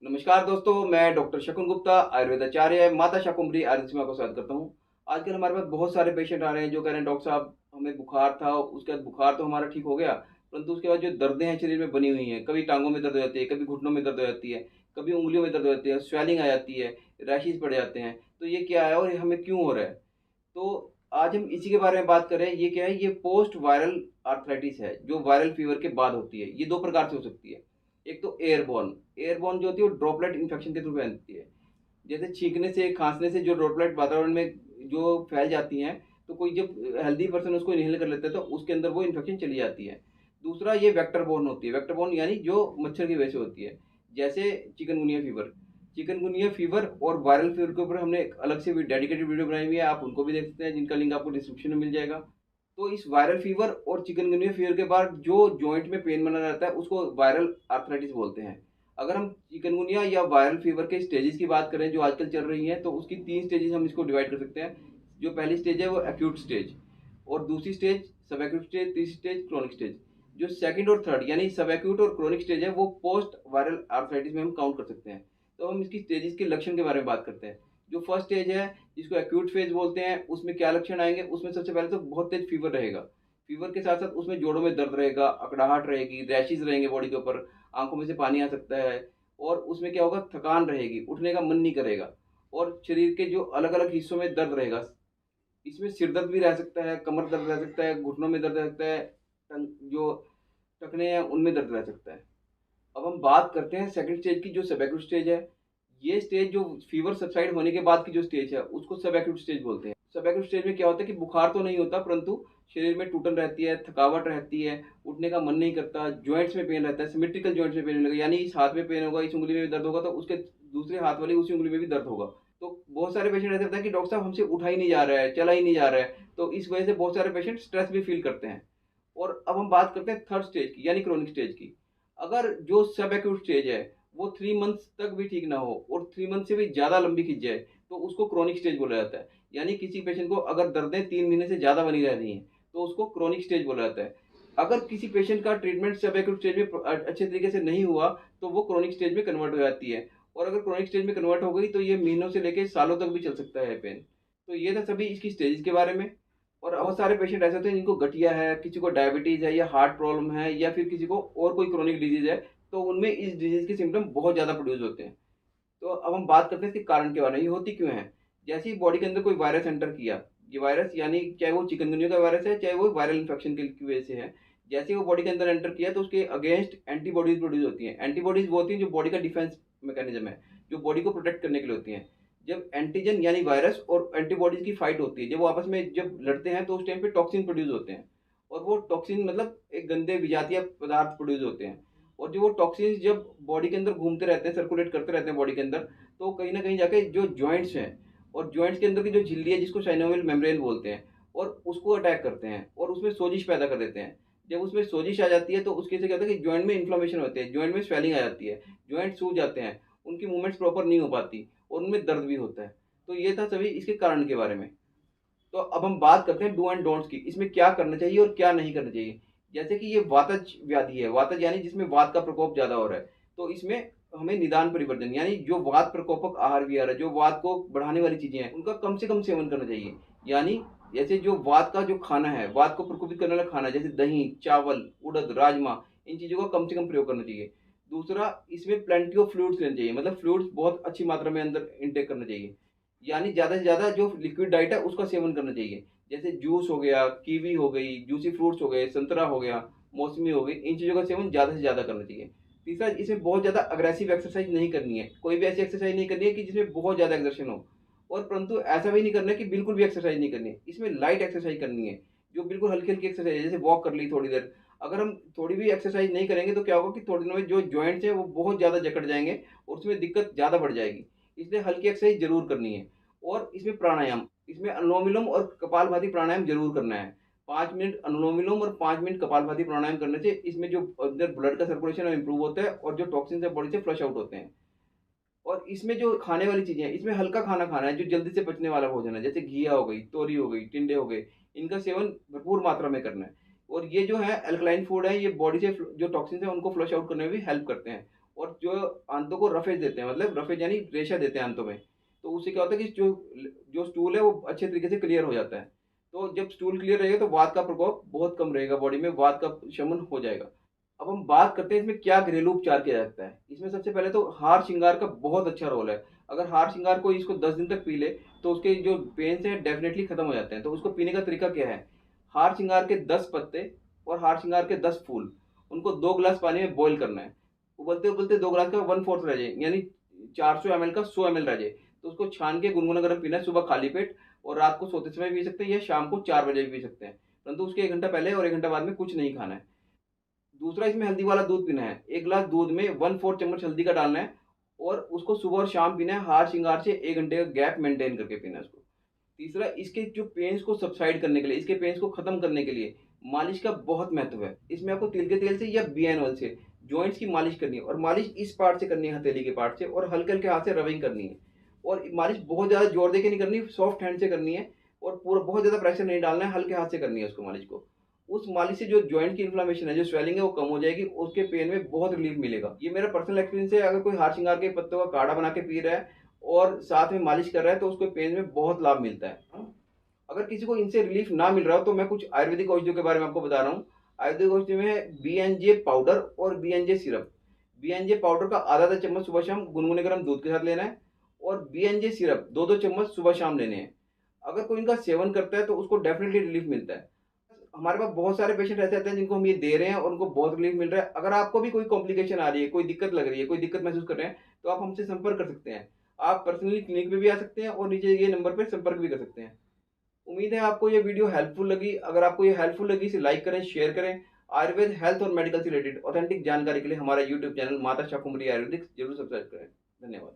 नमस्कार दोस्तों, मैं डॉक्टर शकुन गुप्ता, आयुर्वेदाचार्य, माता शाकुंभरी आयुर्वेद सेवा को स्वागत करता हूँ। आजकल हमारे पास बहुत सारे पेशेंट आ रहे हैं जो कह रहे हैं डॉक्टर साहब हमें बुखार था, उसके बाद बुखार तो हमारा ठीक हो गया, परंतु उसके बाद जो दर्दें हैं शरीर में बनी हुई हैं, कभी टाँगों में दर्द हो जाती है, कभी घुटनों में दर्द हो जाती है, कभी उँगलियों में दर्द हो जाती है, स्वेलिंग आ जाती है, रैशेज़ पड़ जाते हैं। तो ये क्या है और ये हमें क्यों हो रहा है? तो आज हम इसी के बारे में बात करें। ये क्या है? ये पोस्ट वायरल आर्थराइटिस है, जो वायरल फीवर के बाद होती है। ये 2 प्रकार से हो सकती है। एक तो एयरबॉर्न जो होती है वो ड्रॉपलेट इन्फेक्शन के थ्रू फैलती है। जैसे छींकने से, खाँसने से जो ड्रॉपलेट वातावरण में जो फैल जाती हैं, तो कोई जब हेल्दी पर्सन उसको इन्हेल कर लेता है तो उसके अंदर वो इन्फेक्शन चली जाती है। दूसरा ये वेक्टर बोर्न होती है। वेक्टर बोर्न यानी जो मच्छर की वजह से होती है। जैसे चिकनगुनिया फीवर और वायरल फीवर के ऊपर हमने एक अलग से डेडिकेटेड वीडियो बनाई हुई है, आप उनको भी देख सकते हैं, जिनका लिंक आपको डिस्क्रिप्शन में मिल जाएगा। तो इस वायरल फीवर और चिकनगुनिया फीवर के बाद जो जॉइंट में पेन बना रहता है उसको वायरल आर्थराइटिस बोलते हैं। अगर हम चिकनगुनिया या वायरल फीवर के स्टेजेस की बात करें जो आजकल चल रही हैं, तो उसकी 3 स्टेजेस हम इसको डिवाइड कर सकते हैं। जो पहली स्टेज है वो एक्यूट स्टेज, और दूसरी स्टेज सब एक्यूट स्टेज, तीसरी स्टेज क्रोनिक स्टेज। जो सेकंड और थर्ड यानी सब एक्यूट और क्रोनिक स्टेज है वो पोस्ट वायरल आर्थराइटिस में हम काउंट कर सकते हैं। तो हम इसकी स्टेजेस के लक्षण के बारे में बात करते हैं। जो फर्स्ट स्टेज है जिसको एक्यूट फेज बोलते हैं, उसमें क्या लक्षण आएंगे? उसमें सबसे पहले तो बहुत तेज फीवर रहेगा। फीवर के साथ साथ उसमें जोड़ों में दर्द रहेगा, अकड़ाहट रहेगी, रैशेज रहेंगे बॉडी के ऊपर, आंखों में से पानी आ सकता है। और उसमें क्या होगा? थकान रहेगी, उठने का मन नहीं करेगा, और शरीर के जो अलग अलग हिस्सों में दर्द रहेगा। इसमें सिर दर्द भी रह सकता है, कमर दर्द रह सकता है, घुटनों में दर्द रह सकता है, जो टखने हैं उनमें दर्द रह सकता है। अब हम बात करते हैं सेकंड स्टेज की, जो सब एक्यूट स्टेज है। ये स्टेज जो फीवर सबसाइड होने के बाद की जो स्टेज है उसको सब एक्यूट स्टेज बोलते हैं। सब एक्यूट स्टेज में क्या होता है कि बुखार तो नहीं होता, परंतु शरीर में टूटन रहती है, थकावट रहती है, उठने का मन नहीं करता, जॉइंट्स में पेन रहता है, सिमेट्रिकल जॉइंट्स में पेन होने लगा, यानी इस हाथ में पेन होगा, इस उंगली में भी दर्द होगा तो उसके दूसरे हाथ वाली उसी उंगली में भी दर्द होगा। तो बहुत सारे पेशेंट ऐसे होते हैं कि डॉक्टर साहब हमसे उठा ही नहीं जा रहा है, चला ही नहीं जा रहा है, तो इस वजह से बहुत सारे पेशेंट स्ट्रेस भी फील करते हैं। और अब हम बात करते हैं थर्ड स्टेज की यानी क्रोनिक स्टेज की। अगर जो सब एक्यूट स्टेज है वो 3 मंथ्स तक भी ठीक ना हो और 3 मंथ से भी ज़्यादा लंबी खिंच जाए, तो उसको क्रोनिक स्टेज बोला जाता है। यानी किसी पेशेंट को अगर दर्दें 3 महीने से ज़्यादा बनी रह रही हैं, तो उसको क्रोनिक स्टेज बोला जाता है। अगर किसी पेशेंट का ट्रीटमेंट सब एक्यूट स्टेज में अच्छे तरीके से नहीं हुआ, तो वो क्रोनिक स्टेज में कन्वर्ट हो जाती है। और अगर क्रोनिक स्टेज में कन्वर्ट हो गई, तो ये महीनों से लेके सालों तक भी चल सकता है पेन। तो ये था सभी इसकी स्टेजेस के बारे में। और बहुत सारे पेशेंट ऐसे होते हैं जिनको गठिया है, किसी को डायबिटीज़ है या हार्ट प्रॉब्लम है या फिर किसी को और कोई क्रोनिक डिजीज़ है, तो उनमें इस डिजीज़ के सिम्पटम बहुत ज़्यादा प्रोड्यूस होते हैं। तो अब हम बात करते हैं इसके कारण के बारे में, ये होती क्यों है? जैसे ही बॉडी के अंदर कोई वायरस एंटर किया, ये वायरस यानी चाहे वो चिकनगुनिया का वायरस है, चाहे वो वायरल इन्फेक्शन की वजह से है। जैसे ही वो बॉडी के अंदर एंटर किया तो उसके अगेंस्ट एंटीबॉडीज़ प्रोड्यूस होती हैं। एंटीबॉडीज़ वो होती हैं जो बॉडी का डिफेंस मैकेनिज़्म है, जो बॉडी को प्रोटेक्ट करने के लिए होती हैं। जब एंटीजन यानी वायरस और एंटीबॉडीज़ की फाइट होती है, जब वो आपस में जब लड़ते हैं तो उस टाइम पे टॉक्सिन प्रोड्यूस होते हैं। और वो टॉक्सिन मतलब एक गंदे विजातीय पदार्थ प्रोड्यूस होते हैं। और जो वो टॉक्सिन्स जब बॉडी के अंदर घूमते रहते हैं, सर्कुलेट करते रहते हैं बॉडी के अंदर, तो कहीं न कहीं जाके जो जॉइंट्स हैं और जॉइंट्स के अंदर की जो झिल्ली है जिसको साइनोवियल मेम्ब्रेन बोलते हैं, और उसको अटैक करते हैं और उसमें सोजिश पैदा कर देते हैं। जब उसमें सोजिश आ जाती है तो उसके से क्या होता है कि जॉइंट में इन्फ्लेमेशन होती है, जॉइंट में स्वेलिंग आ जाती है, जॉइंट सूज जाते हैं, उनकी मूवमेंट्स प्रॉपर नहीं हो पाती और उनमें दर्द भी होता है। तो ये था सभी इसके कारण के बारे में। तो अब हम बात करते हैं डू एंड डोंट्स की, इसमें क्या करना चाहिए और क्या नहीं करना चाहिए। जैसे कि ये वातज व्याधि है, वातज यानी जिसमें वात का प्रकोप ज़्यादा हो रहा है, तो इसमें हमें निदान परिवर्जन यानी जो वात प्रकोपक आहार विहार है, जो वात को बढ़ाने वाली चीज़ें हैं, उनका कम से कम सेवन करना चाहिए। यानी जैसे जो वात का जो खाना है, वात को प्रकोपित करने वाला खाना, जैसे दही, चावल, उड़द, राजमा, इन चीज़ों का कम से कम प्रयोग करना चाहिए। दूसरा, इसमें प्लेंटी ऑफ फ्लूइड्स लेने चाहिए, मतलब फ्लूइड्स बहुत अच्छी मात्रा में अंदर इनटेक करना चाहिए। यानी ज़्यादा से ज़्यादा जो लिक्विड डाइट है उसका सेवन करना चाहिए। जैसे जूस हो गया, कीवी हो गई, जूसी फ्रूट्स हो गए, संतरा हो गया, मौसमी हो गई, इन चीज़ों का सेवन ज़्यादा से ज़्यादा करना चाहिए। तीसरा, इसमें बहुत ज़्यादा अग्रेसिव एक्सरसाइज नहीं करनी है। कोई भी ऐसी एक्सरसाइज नहीं करनी है कि जिसमें बहुत ज़्यादा एक्सर्शन हो। और परंतु ऐसा भी नहीं करना है कि बिल्कुल भी एक्सरसाइज नहीं करनी है। इसमें लाइट एक्सरसाइज करनी है, जो बिल्कुल हल्की-हल्की एक्सरसाइज है, जैसे वॉक कर ली थोड़ी देर। अगर हम थोड़ी भी एक्सरसाइज नहीं करेंगे तो क्या होगा कि थोड़ी देर में जो जॉइंट्स हैं वो बहुत ज़्यादा जकड़ जाएँगे और उसमें दिक्कत ज़्यादा बढ़ जाएगी। इसलिए हल्की एक्सरसाइज ज़रूर करनी है। और इसमें प्राणायाम, इसमें अनुलोम-विलोम और कपालभाति प्राणायाम ज़रूर करना है। 5 मिनट अनुलोम-विलोम और 5 मिनट कपालभाति प्राणायाम करने से इसमें जो अंदर ब्लड का सर्कुलेशन है इम्प्रूव होता है और जो टॉक्सिन्स है बॉडी से फ्लश आउट होते हैं। और इसमें जो खाने वाली चीज़ें हैं, इसमें हल्का खाना खाना है, जो जल्दी से पचने वाला भोजन है, जैसे घिया हो गई, तोरी हो गई, टिंडे हो गए, इनका सेवन भरपूर मात्रा में करना है। और ये जो है अल्कलाइन फूड है, ये बॉडी से जो टॉक्सिन्स हैं उनको फ्लश आउट करने में भी हेल्प करते हैं। और जो आंतों को रफेज देते हैं, मतलब रफेज यानी रेशा देते हैं आंतों में। तो उससे क्या होता है कि जो जो स्टूल है वो अच्छे तरीके से क्लियर हो जाता है। तो जब स्टूल क्लियर रहेगा तो वात का प्रकोप बहुत कम रहेगा, बॉडी में वात का शमन हो जाएगा। अब हम बात करते हैं इसमें क्या घरेलू उपचार किया जाता है। इसमें सबसे पहले तो हार श्रृंगार का बहुत अच्छा रोल है। अगर हार श्रृंगार को इसको 10 दिन तक पी ले तो उसके जो पेन्स हैं डेफिनेटली खत्म हो जाते हैं। तो उसको पीने का तरीका क्या है, हार श्रृंगार के 10 पत्ते और हार श्रृंगार के 10 फूल, उनको 2 गिलास पानी में बॉईल करना है। उबलते उबलते 2 गिलास का 1/4 रह जाए, यानी 400 ml का 100 ml रह जाए। तो उसको छान के गुनगुना गर्म पीना है सुबह खाली पेट, और रात को सोते समय पी सकते हैं या शाम को 4 बजे भी पी सकते हैं। परंतु उसके 1 घंटा पहले और 1 घंटा बाद में कुछ नहीं खाना है। दूसरा, इसमें हल्दी वाला दूध पीना है। 1 ग्लास दूध में 1/4 चम्मच हल्दी का डालना है और उसको सुबह और शाम पीना है। हार श्रृंगार से 1 घंटे का गैप मेंटेन करके पीना है उसको। तीसरा, इसके जो पेन्स को सबसाइड करने के लिए, इसके पेन्स को खत्म करने के लिए मालिश का बहुत महत्व है। इसमें आपको तिल के तेल से या बीएन ऑयल से जॉइंट्स की मालिश करनी है, और मालिश इस पार्ट से करनी है, हथेली के पार्ट से, और हल्के हल्के हाथ से रबिंग करनी है। और मालिश बहुत ज़्यादा जोर दे के नहीं करनी, सॉफ्ट हैंड से करनी है, और पूरा बहुत ज़्यादा प्रेशर नहीं डालना है, हल्के हाथ से करनी है उसको मालिश को। उस मालिश से जो जॉइंट की इन्फ्लेमेशन है, जो स्वेलिंग है, वो कम हो जाएगी, उसके पेन में बहुत रिलीफ मिलेगा। ये मेरा पर्सनल एक्सपीरियंस है। अगर कोई हार श्रृंगार के पत्तों का काढ़ा बना के पी रहा है और साथ में मालिश कर रहा है तो उसको पेन में बहुत लाभ मिलता है। अगर किसी को इनसे रिलीफ ना मिल रहा हो तो मैं कुछ आयुर्वेदिक औषधियों के बारे में आपको बता रहा हूँ। आयुर्वेदिक औषधि में है बीएनजे पाउडर और बीएनजे सिरप। बीएनजे पाउडर का आधा चम्मच सुबह शाम गुनगुने गर्म दूध के साथ लेना है, और बीएनजे सिरप 2-2 चम्मच सुबह शाम लेने हैं। अगर कोई इनका सेवन करता है तो उसको डेफिनेटली रिलीफ मिलता है। हमारे पास बहुत सारे पेशेंट ऐसे आते हैं जिनको हम ये दे रहे हैं और उनको बहुत रिलीफ मिल रहा है। अगर आपको भी कोई कॉम्प्लिकेशन आ रही है, कोई दिक्कत लग रही है, कोई दिक्कत महसूस कर रहे हैं, तो आप हमसे संपर्क कर सकते हैं। आप पर्सनली क्लिनिक पे भी आ सकते हैं और नीचे ये नंबर पे संपर्क भी कर सकते हैं। उम्मीद है आपको ये वीडियो हेल्पफुल लगी। अगर आपको ये हेल्पफुल लगी, इसे लाइक करें, शेयर करें। आयुर्वेद, हेल्थ और मेडिकल से रिलेटेड ऑथेंटिक जानकारी के लिए हमारा यूट्यूब चैनल माता शाकुंभरी आयुर्वेदिक जरूर सब्सक्राइब करें। धन्यवाद।